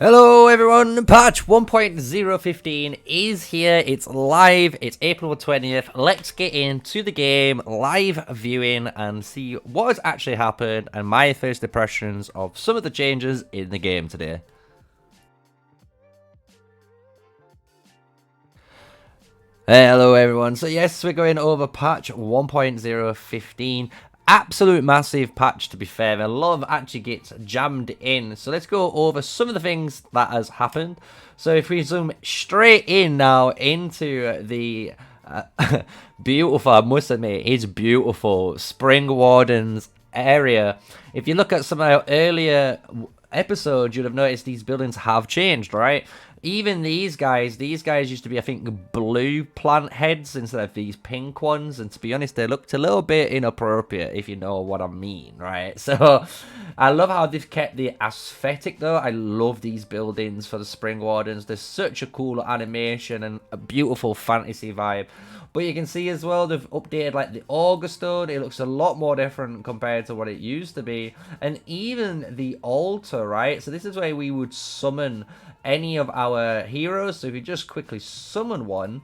Hello everyone, patch 1.015 is here, it's live, it's April 20th, let's get into the game, live viewing and see what has actually happened and my first impressions of some of the changes in the game today. Hello everyone, so yes, we're going over patch 1.015. Absolute massive patch, to be fair. A lot of actually gets jammed in. So let's go over some of the things that has happened. So if we zoom straight in now into the beautiful, I must admit, it's beautiful Springwarden's area. If you look at some of our earlier episodes, you'd have noticed these buildings have changed, right? Even these guys used to be, I think, blue plant heads instead of these pink ones. And to be honest, they looked a little bit inappropriate, if you know what I mean, right? So I love how they've kept the aesthetic, though. I love these buildings for the Spring Wardens. There's such a cool animation and a beautiful fantasy vibe. But you can see as well, they've updated like the Augustone. It looks a lot more different compared to what it used to be. And even the altar, right? So this is where we would summon any of our heroes. So if you just quickly summon one,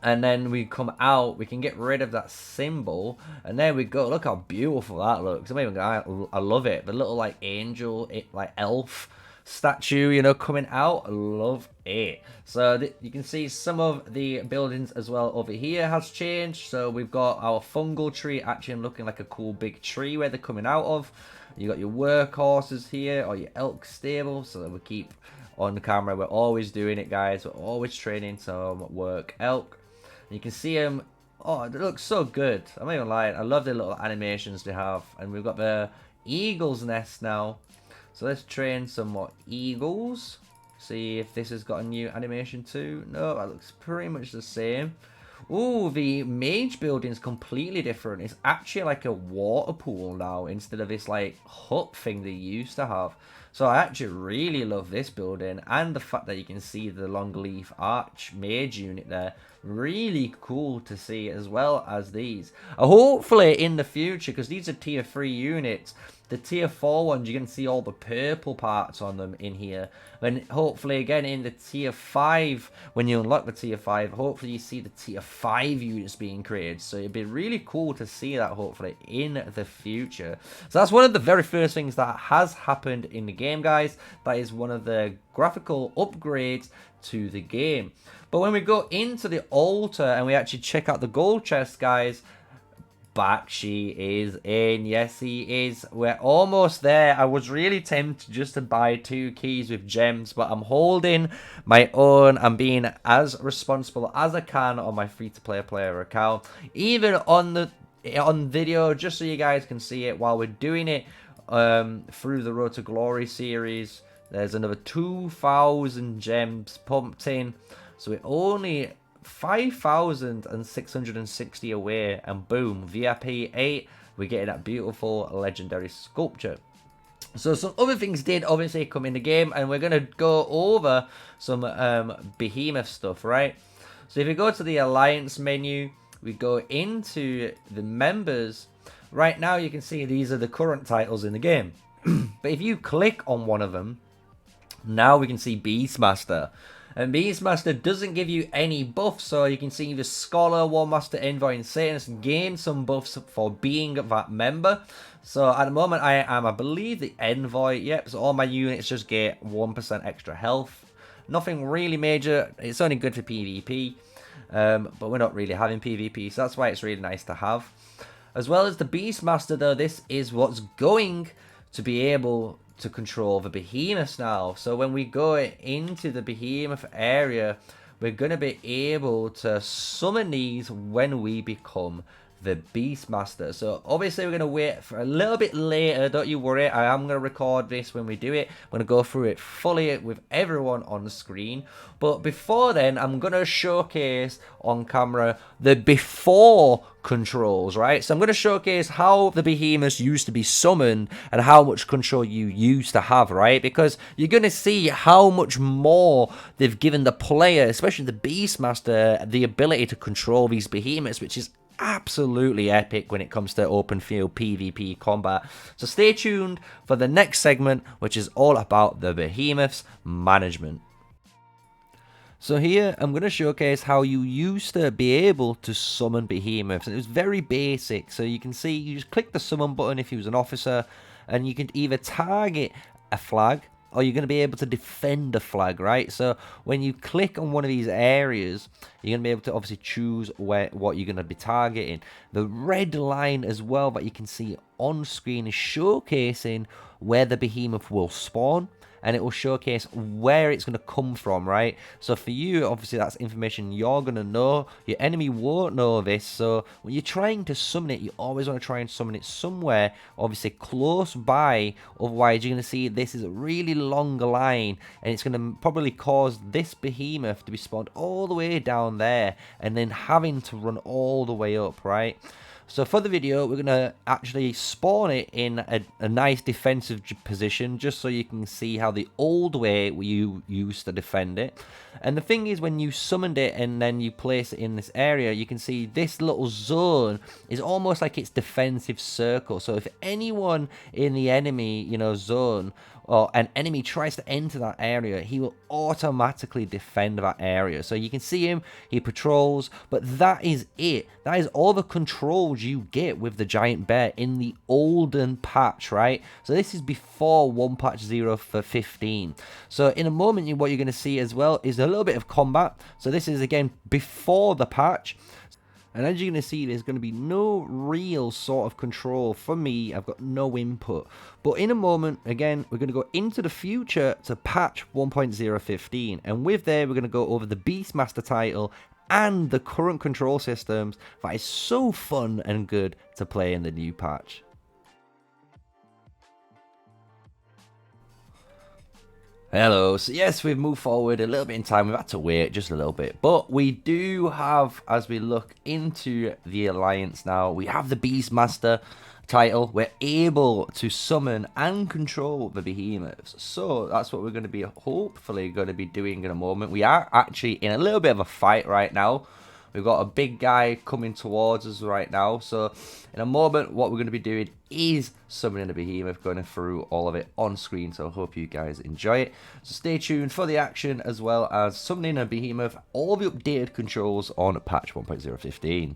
and then we come out, we can get rid of that symbol, and there we go. Look how beautiful that looks. I love it. The little like angel, like elf statue, you know, coming out. I love it. So you can see some of the buildings as well over here has changed. So we've got our fungal tree actually looking like a cool big tree where they're coming out of. You got your workhorses here, or your elk stable, so that we keep on the camera. We're always doing it, guys. We're always training some work elk. And you can see them. Oh, it looks so good. I'm not even lying. I love the little animations they have. And we've got the eagle's nest now. So let's train some more eagles. See if this has got a new animation too. No, that looks pretty much the same. Ooh, the mage building is completely different. It's actually like a water pool now instead of this like hut thing they used to have. So I actually really love this building, and the fact that you can see the Longleaf Arch mage unit there. Really cool to see, as well as these. Hopefully in the future, because these are tier 3 units, the tier 4 ones, you can see all the purple parts on them in here. And hopefully again in the tier 5, when you unlock the tier 5, hopefully you see the tier 5 units being created. So it'd be really cool to see that hopefully in the future. So that's one of the very first things that has happened in the game, guys. That is one of the graphical upgrades to the game. But when we go into the altar and we actually check out the gold chest, guys, Bahkshi is in. Yes, he is. We're almost there. I was really tempted just to buy 2 keys with gems, but I'm holding my own. I'm being as responsible as I can on my free-to-play player account, even on video, just so you guys can see it while we're doing it through the Road to Glory series. There's another 2,000 gems pumped in, so we're only 5,660 away, and boom, VIP 8, we're getting that beautiful legendary sculpture. So some other things did obviously come in the game, and we're going to go over some Behemoth stuff, right? So if you go to the Alliance menu, we go into the members. Right now you can see these are the current titles in the game. But if you click on one of them, now we can see Beastmaster. And Beastmaster doesn't give you any buffs, so you can see the Scholar, War Master, Envoy, and Satanist gain some buffs for being that member. So at the moment I am, I believe, the Envoy. Yep, so all my units just get 1% extra health. Nothing really major. It's only good for PvP, but we're not really having PvP, so that's why it's really nice to have. As well as the Beastmaster, though, this is what's going to be able to control the Behemoths now. So when we go into the Behemoth area, we're going to be able to summon these when we become the Beastmaster. So obviously we're going to wait for a little bit later, don't you worry. I am going to record this when we do it. I'm going to go through it fully with everyone on the screen. But before then, I'm going to showcase on camera the before controls, right? So I'm going to showcase how the Behemoths used to be summoned and how much control you used to have, right? Because you're going to see how much more they've given the player, especially the Beastmaster, the ability to control these Behemoths, which is absolutely epic when it comes to open field PvP combat. So stay tuned for the next segment, which is all about the Behemoths management. So here I'm going to showcase how you used to be able to summon Behemoths, and it was very basic. So you can see you just click the summon button if you was an officer, and you can either target a flag or you're going to be able to defend a flag, right? So when you click on one of these areas, you're going to be able to obviously choose what you're going to be targeting. The red line as well that you can see on screen is showcasing where the Behemoth will spawn, and it will showcase where it's going to come from, right? So for you, obviously, that's information you're going to know. Your enemy won't know this, so when you're trying to summon it, you always want to try and summon it somewhere, obviously, close by. Otherwise, you're going to see this is a really long line, and it's going to probably cause this Behemoth to be spawned all the way down there, and then having to run all the way up, right? So for the video, we're going to actually spawn it in a nice defensive position, just so you can see how the old way you used to defend it. And the thing is, when you summoned it and then you place it in this area, you can see this little zone is almost like its defensive circle. So if anyone in the enemy, zone, or an enemy tries to enter that area, he will automatically defend that area. So you can see him, he patrols, but that is it. That is all the controls you get with the giant bear in the olden patch, right? So this is before 1.0 for 15. So in a moment, what you're going to see as well is a little bit of combat. So this is again before the patch. And as you're going to see, there's going to be no real sort of control for me. I've got no input. But in a moment, again, we're going to go into the future to patch 1.015. And with there, we're going to go over the Beastmaster title and the current control systems that is so fun and good to play in the new patch. Hello, so yes, we've moved forward a little bit in time. We've had to wait just a little bit, but we do have, as we look into the Alliance now, we have the Beastmaster title. We're able to summon and control the Behemoths, so that's what we're going to be hopefully going to be doing in a moment. We are actually in a little bit of a fight right now. We've got a big guy coming towards us right now. So in a moment, what we're going to be doing is summoning a Behemoth, going through all of it on screen. So I hope you guys enjoy it. So stay tuned for the action, as well as summoning a Behemoth, all the updated controls on patch 1.015.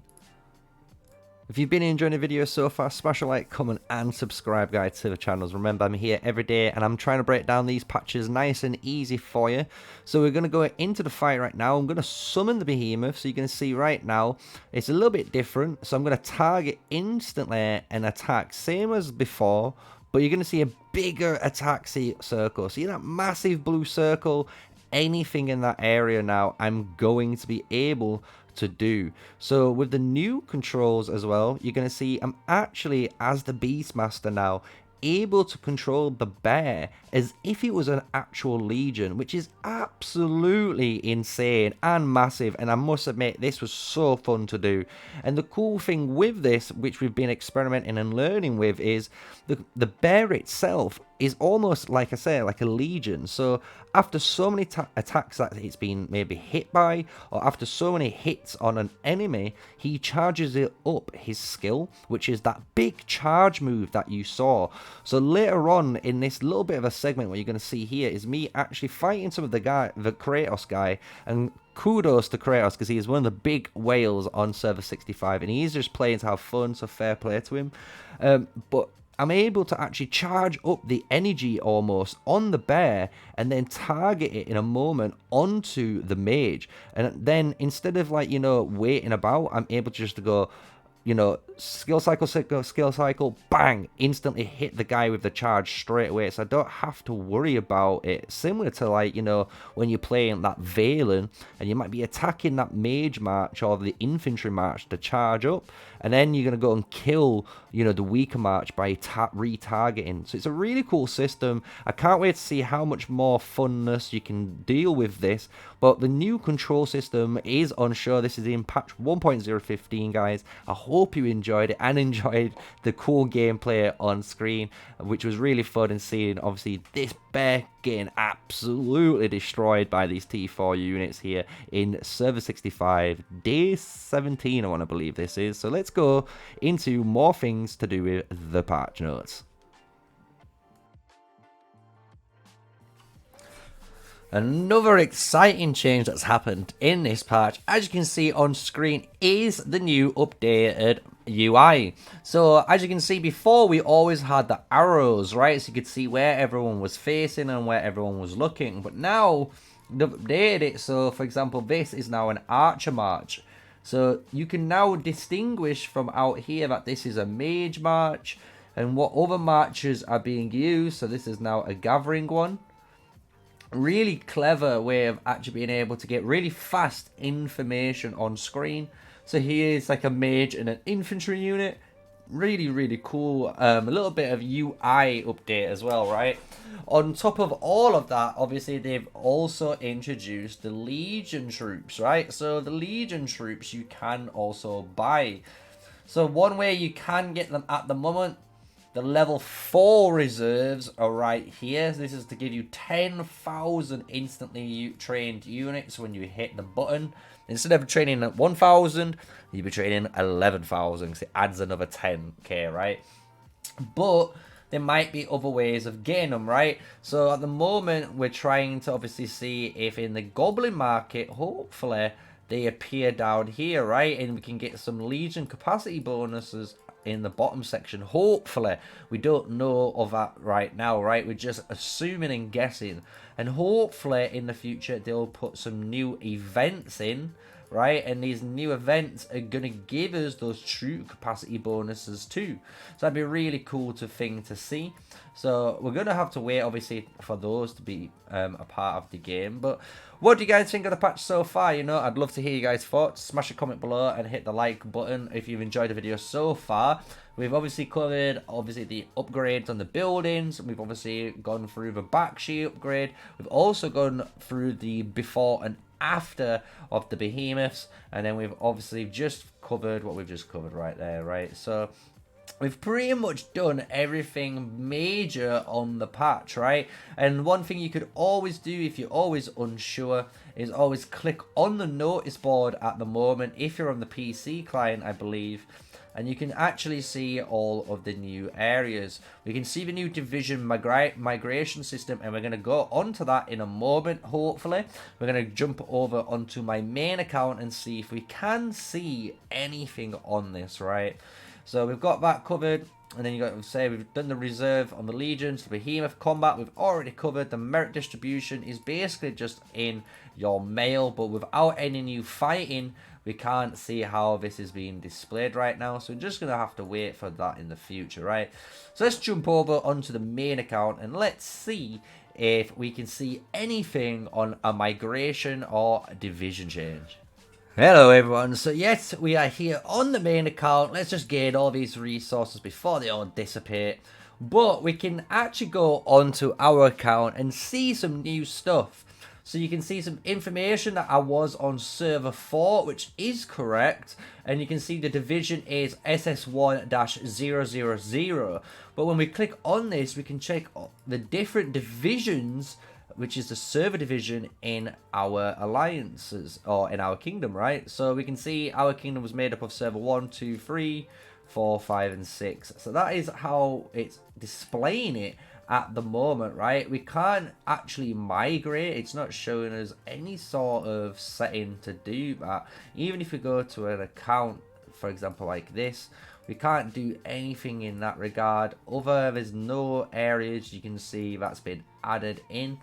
If you've been enjoying the video so far, smash a like, comment, and subscribe, guys, to the channels. Remember, I'm here every day, and I'm trying to break down these patches nice and easy for you. So we're going to go into the fight right now. I'm going to summon the Behemoth, so you're going to see right now, it's a little bit different. So I'm going to target instantly and attack, same as before, but you're going to see a bigger attack circle. See that massive blue circle? Anything in that area now, I'm going to be able to do. So with the new controls as well, you're going to see I'm actually, as the Beastmaster now, able to control the bear as if it was an actual legion, which is absolutely insane and massive. And I must admit, this was so fun to do. And the cool thing with this, which we've been experimenting and learning with, is the bear itself is almost, like I say, like a legion. So after so many attacks that it's been maybe hit by, or after so many hits on an enemy, he charges it up his skill, which is that big charge move that you saw. So later on in this little bit of a segment, what you're going to see here is me actually fighting some of the Kratos guy, and kudos to Kratos because he is one of the big whales on server 65, and he's just playing to have fun, so fair play to him. But I'm able to actually charge up the energy almost on the bear and then target it in a moment onto the mage. And then instead of, like, waiting about, I'm able to just to go, skill cycle, bang, instantly hit the guy with the charge straight away. So I don't have to worry about it. Similar to, like, when you're playing that Valen and you might be attacking that mage march or the infantry march to charge up, and then you're going to go and kill, the weaker march by retargeting. So it's a really cool system. I can't wait to see how much more funness you can deal with this. But the new control system is on show. This is in patch 1.015, guys. I hope hope you enjoyed it and enjoyed the cool gameplay on screen, which was really fun, and seeing obviously this bear getting absolutely destroyed by these T4 units here in server 65 day 17, I want to believe this is. So let's go into more things to do with the patch notes. Another exciting change that's happened in this patch, as you can see on screen, is the new updated UI. So as you can see, before we always had the arrows, right? So you could see where everyone was facing and where everyone was looking. But now they've updated it. So for example, this is now an archer march. So you can now distinguish from out here that this is a mage march and what other marches are being used. So this is now a gathering one. Really clever way of actually being able to get really fast information on screen. So here's like a mage and an infantry unit. Really cool. A little bit of UI update as well, right? On top of all of that, obviously they've also introduced the Legion troops, right? So the Legion troops you can also buy. So one way you can get them at the moment, the level 4 reserves are right here. So this is to give you 10,000 instantly trained units when you hit the button. Instead of training at 1,000, you'll be training 11,000 because it adds another 10k, right? But there might be other ways of getting them, right? So at the moment, we're trying to obviously see if in the Goblin market, hopefully, they appear down here, right? And we can get some Legion capacity bonuses in the bottom section. Hopefully, we don't know of that right now, right? We're just assuming and guessing, and hopefully in the future they'll put some new events in, right? And these new events are gonna give us those true capacity bonuses too. So that'd be really cool thing to see. So we're gonna have to wait obviously for those to be a part of the game. But what do you guys think of the patch so far? You know, I'd love to hear you guys' thoughts. Smash a comment below and hit the like button if you've enjoyed the video so far. We've obviously covered the upgrades on the buildings. We've obviously gone through the Bahkshi upgrade. We've also gone through the before and after of the Behemoths, and then we've obviously just covered what we've just covered right there, right? So we've pretty much done everything major on the patch, right? And one thing you could always do if you're always unsure is always click on the notice board at the moment if you're on the PC client, I believe. And you can actually see all of the new areas. We can see the new division migration system, and we're going to go onto that in a moment, hopefully. We're going to jump over onto my main account and see if we can see anything on this, right? So we've got that covered. And then you got to say we've done the reserve on the legions, the Behemoth combat we've already covered. The merit distribution is basically just in your mail, but without any new fighting, we can't see how this is being displayed right now. So we're just gonna have to wait for that in the future, right? So let's jump over onto the main account and let's see if we can see anything on a migration or a division change. Hello everyone, so yes, we are here on the main account. Let's just gain all these resources before they all dissipate. But we can actually go onto our account and see some new stuff. So you can see some information that I was on server 4, which is correct. And you can see the division is SS1-000. But when we click on this, we can check the different divisions, which is the server division in our alliances or in our kingdom, right? So we can see our kingdom was made up of server 1, 2, 3, 4, 5, and 6. So that is how it's displaying it at the moment, right? We can't actually migrate. It's not showing us any sort of setting to do that. Even if we go to an account, for example, like this, we can't do anything in that regard. There's no areas you can see that's been added in.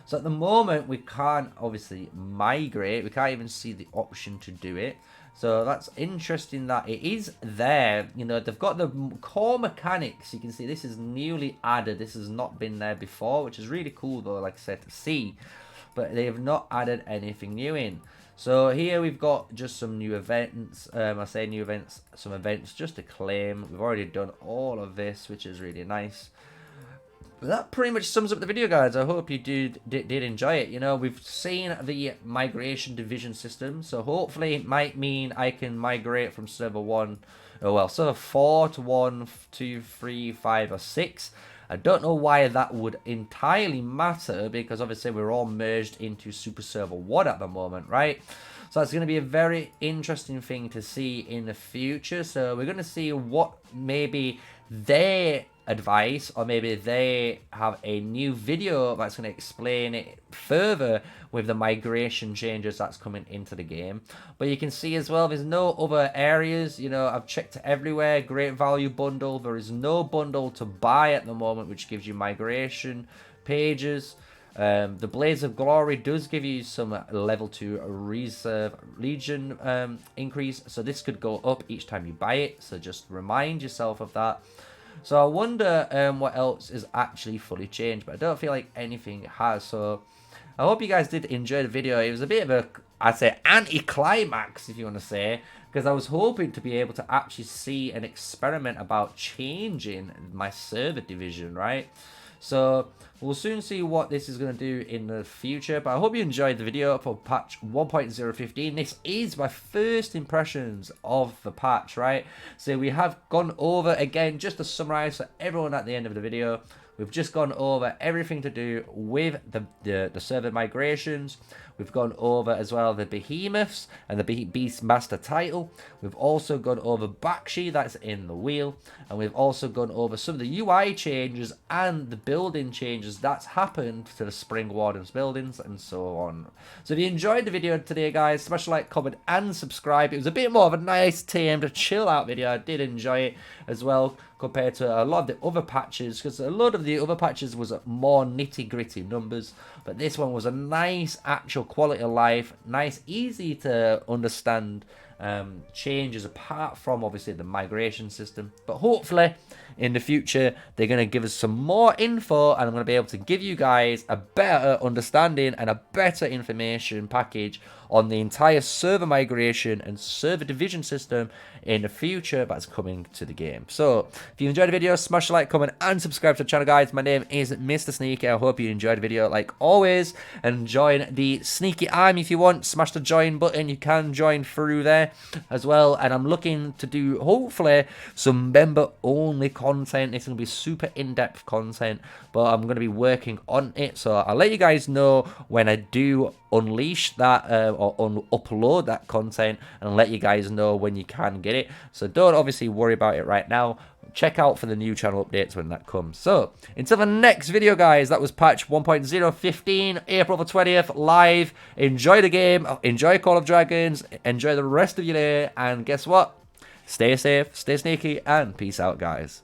So at the moment, we can't obviously migrate. We can't even see the option to do it. So that's interesting that it is there. You know, they've got the core mechanics. You can see this is newly added. This has not been there before, which is really cool though, like I said, to see. But they have not added anything new in. So here we've got just some new events. I say new events, some events just to claim. We've already done all of this, which is really nice. But that pretty much sums up the video, guys. I hope you did enjoy it. You know, we've seen the migration division system, so hopefully it might mean I can migrate from server 1 Oh well, server 4 to 1, 2, 3, 5, or 6. I don't know why that would entirely matter, because obviously we're all merged into Super Server 1 at the moment, right? So that's going to be a very interesting thing to see in the future. So we're going to see what maybe their advice, or maybe they have a new video that's going to explain it further with the migration changes that's coming into the game. But you can see as well, there's no other areas. You know, I've checked everywhere. Great value bundle. There is no bundle to buy at the moment, which gives you migration pages. The Blades of Glory does give you some level 2 reserve legion increase, so this could go up each time you buy it, so just remind yourself of that. So I wonder what else is actually fully changed, but I don't feel like anything has. So I hope you guys did enjoy the video. It was a bit of a, I'd say, anti-climax, if you want to say, because I was hoping to be able to actually see an experiment about changing my server division, right? So we'll soon see what this is going to do in the future. But I hope you enjoyed the video for patch 1.015. This is my first impressions of the patch, right? So we have gone over, again, just to summarize for everyone at the end of the video, we've just gone over everything to do with the server migrations. We've gone over as well the Behemoths and the Beastmaster title. We've also gone over Bahkshi, that's in the wheel. And we've also gone over some of the UI changes and the building changes that's happened to the Springwarden Buildings and so on. So if you enjoyed the video today, guys, smash a like, comment, and subscribe. It was a bit more of a nice, tamed, chill out video. I did enjoy it as well, compared to a lot of the other patches, because a lot of the other patches was more nitty-gritty numbers, but this one was a nice actual quality of life, nice, easy to understand changes, apart from obviously the migration system. But hopefully in the future they're going to give us some more info, and I'm going to be able to give you guys a better understanding and a better information package on the entire server migration and server division system in the future that's coming to the game. So if you enjoyed the video, smash a like, comment, and subscribe to the channel, guys. My name is MrSneakyy. I hope you enjoyed the video like always, and join the Sneaky Army if you want. Smash the join button. You can join through there as well, and I'm looking to do hopefully some member only content. It's going to be super in-depth content, but I'm going to be working on it, so I'll let you guys know when I do unleash that or upload that content, and let you guys know when you can get it. So don't obviously worry about it right now. Check out for the new channel updates when that comes. So until the next video, guys, that was patch 1.015, April the 20th, live. Enjoy the game, enjoy Call of Dragons, enjoy the rest of your day, and guess what? Stay safe, stay sneaky, and peace out, guys.